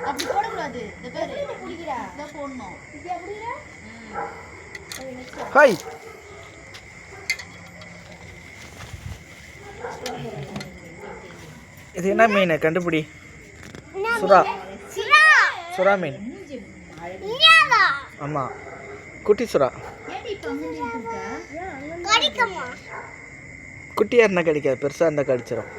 அப்படி போடக்கூடாது. இந்த பேர் குடிக்கிறா இதான் போடணும். ஹாய் இது என்ன மீன் கண்டுபிடி. சுறா. சுறா மீன். ஆமாம் குட்டி சுறா. குட்டியாக இருந்தால் கடிக்காது, பெருசாக இருந்தால் கடிச்சிடும்.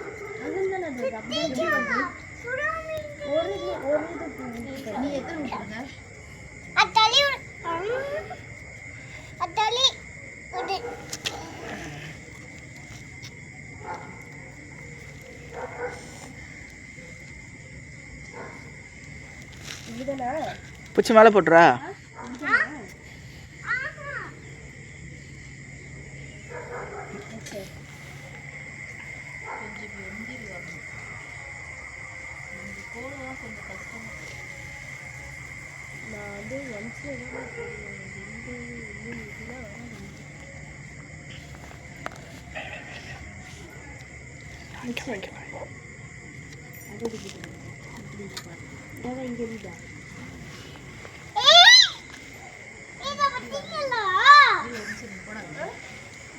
பூச்சி மேலே போட்டுறா.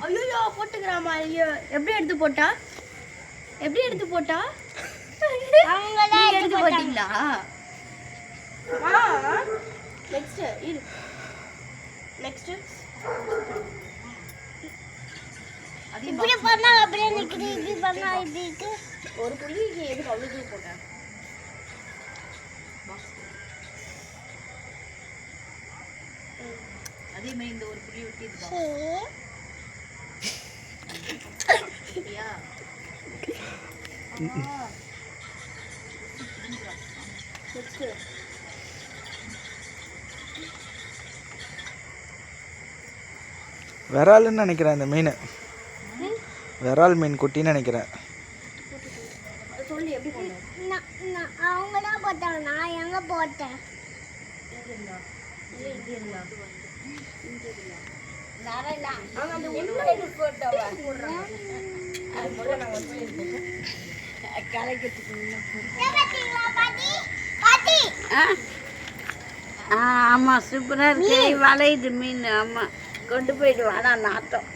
ஐயோ போட்டுக்கிறாமா. ஐயோ எப்படி எடுத்து போட்டா? எப்படி எடுத்து போட்டா? எடுத்து போட்டீங்களா? நெக்ஸ்ட் இரு. நெக்ஸ்ட் அதே இப்படி பண்ணா அப்படியே நிக்குது. இப்படி பண்ணா இப்படி இருக்கு. ஒரு புள்ளிக்கு எதுக்கு அவ்வளவு தூரம் போட்டேன்? அதே மாதிரி இந்த ஒரு புள்ளி ஒட்டி இருக்கு. சரியா? விரால்னு நினைக்கிறேன் இந்த மீன். விரால் மீன் குட்டின்னு நினைக்கிறேன். சொல்லி எப்படி போட்டேன்? அவங்க தான் போட்டாங்க, நான் எங்க போட்டேன்? ஆமாம் சூப்பராக இருக்கு. வளையுது மீன். ஆமாம் கொண்டு போயிடுவானா நாட்டம்.